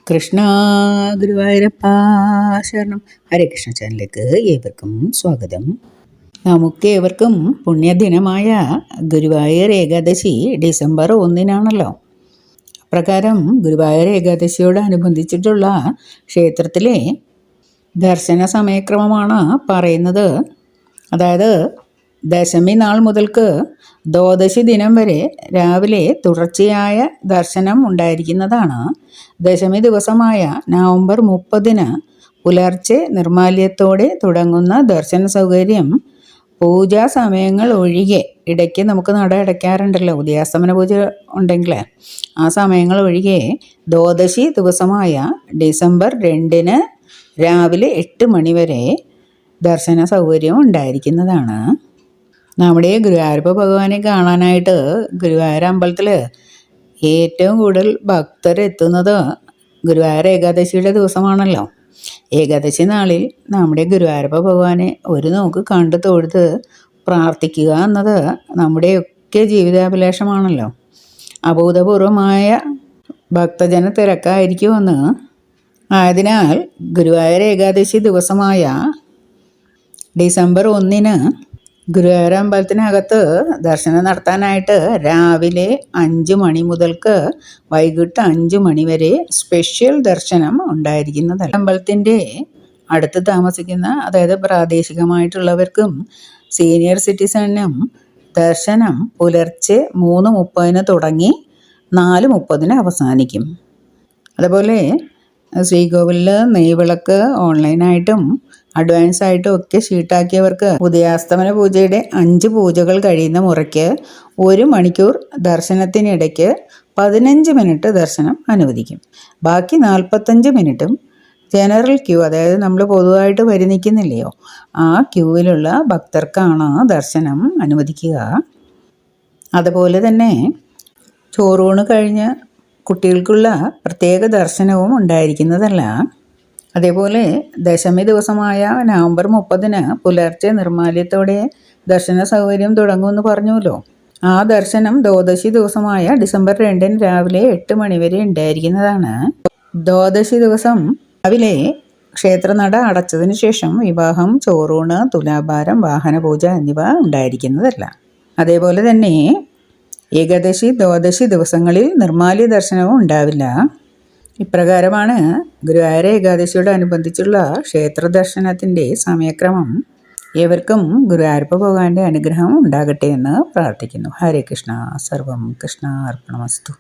കൃഷ്ണ ഗുരുവായൂരപ്പ ശരണം. ഹരേ കൃഷ്ണ ചാനലിലേക്ക് ഏവർക്കും സ്വാഗതം. നമുക്ക് ഏവർക്കും പുണ്യദിനമായ ഗുരുവായൂർ ഏകാദശി ഡിസംബർ 1-നാണല്ലോ. അപ്രകാരം ഗുരുവായൂർ ഏകാദശിയോടനുബന്ധിച്ചിട്ടുള്ള ക്ഷേത്രത്തിലെ ദർശന സമയക്രമമാണ് പറയുന്നത്. അതായത് ദശമി നാൾ മുതൽക്ക് ദ്വാദശി ദിനം വരെ രാവിലെ തുടർച്ചയായ ദർശനം ഉണ്ടായിരിക്കുന്നതാണ്. ദശമി ദിവസമായ നവംബർ 30-ന് പുലർച്ചെ നിർമാല്യത്തോടെ തുടങ്ങുന്ന ദർശന സൗകര്യം പൂജാ സമയങ്ങൾ ഒഴികെ, ഇടയ്ക്ക് നമുക്ക് നട അടയ്ക്കാറുണ്ടല്ലോ ഉദയാസ്തമന പൂജ ഉണ്ടെങ്കിൽ, ആ സമയങ്ങൾ ഒഴികെ ദ്വാദശി ദിവസമായ ഡിസംബർ 2-ന് രാവിലെ 8 മണി വരെ ദർശന സൗകര്യം ഉണ്ടായിരിക്കുന്നതാണ്. നമ്മുടെ ഗുരുവായൂരപ്പ ഭഗവാനെ കാണാനായിട്ട് ഗുരുവായൂർ അമ്പലത്തിൽ ഏറ്റവും കൂടുതൽ ഭക്തരെത്തുന്നത് ഗുരുവായൂർ ഏകാദശിയുടെ ദിവസമാണല്ലോ. ഏകാദശി നാളിൽ നമ്മുടെ ഗുരുവായൂരപ്പ ഭഗവാനെ ഒരു നോക്ക് കണ്ടു തൊഴുത് പ്രാർത്ഥിക്കുക എന്നത് നമ്മുടെയൊക്കെ ജീവിതാഭിലാഷമാണല്ലോ. അഭൂതപൂർവമായ ഭക്തജന തിരക്കായിരിക്കുമെന്ന്. ആയതിനാൽ ഗുരുവായൂർ ഏകാദശി ദിവസമായ ഡിസംബർ 1-ന് ഗുരുവായൂർ അമ്പലത്തിനകത്ത് ദർശനം നടത്താനായിട്ട് രാവിലെ 5 മണി മുതൽക്ക് വൈകിട്ട് 5 മണി വരെ സ്പെഷ്യൽ ദർശനം ഉണ്ടായിരിക്കുന്നതല്ല. അമ്പലത്തിൻ്റെ അടുത്ത് താമസിക്കുന്ന, അതായത് പ്രാദേശികമായിട്ടുള്ളവർക്കും സീനിയർ സിറ്റിസണിനും ദർശനം പുലർച്ചെ 3:30-ന് തുടങ്ങി 4:30-ന് അവസാനിക്കും. അതുപോലെ ശ്രീകോവിലിൽ നെയ്വിളക്ക് ഓൺലൈനായിട്ടും അഡ്വാൻസ് ആയിട്ടും ഒക്കെ ഷീട്ടാക്കിയവർക്ക് ഉദയാസ്തമന പൂജയുടെ 5 പൂജകൾ കഴിയുന്ന മുറയ്ക്ക് 1 മണിക്കൂർ ദർശനത്തിനിടയ്ക്ക് 15 മിനിറ്റ് ദർശനം അനുവദിക്കും. ബാക്കി 45 മിനിറ്റും ജനറൽ ക്യൂ, അതായത് നമ്മൾ പൊതുവായിട്ട് വരി നിൽക്കുന്നില്ലയോ, ആ ക്യൂവിലുള്ള ഭക്തർക്കാണ് ദർശനം അനുവദിക്കുക. അതുപോലെ തന്നെ ചോറൂണ് കഴിഞ്ഞ് കുട്ടികൾക്കുള്ള പ്രത്യേക ദർശനവും ഉണ്ടായിരിക്കുന്നതല്ല. അതേപോലെ ദശമി ദിവസമായ നവംബർ 30-ന് പുലർച്ചെ നിർമാല്യത്തോടെ ദർശന സൗകര്യം തുടങ്ങുമെന്ന് പറഞ്ഞുവല്ലോ. ആ ദർശനം ദ്വാദശി ദിവസമായ ഡിസംബർ 2-ന് രാവിലെ 8 മണി വരെ ഉണ്ടായിരിക്കുന്നതാണ്. ദ്വാദശി ദിവസം രാവിലെ ക്ഷേത്രനട അടച്ചതിന് ശേഷം വിവാഹം, ചോറൂണ്, തുലാഭാരം, വാഹനപൂജ എന്നിവ ഉണ്ടായിരിക്കുന്നതല്ല. അതേപോലെ തന്നെ ഏകാദശി, ദ്വാദശി ദിവസങ്ങളിൽ നിർമാല്യ ദർശനവും ഉണ്ടാവില്ല. ഇപ്രകാരമാണ് ഗുരുവായൂർ ഏകാദശിയോടനുബന്ധിച്ചുള്ള ക്ഷേത്ര ദർശനത്തിൻ്റെ സമയക്രമം. ഏവർക്കും ഗുരുവായൂരപ്പ ഭഗവാന്റെ അനുഗ്രഹം ഉണ്ടാകട്ടെ എന്ന് പ്രാർത്ഥിക്കുന്നു. ഹരേ കൃഷ്ണ. സർവം കൃഷ്ണ അർപ്പണമസ്തു.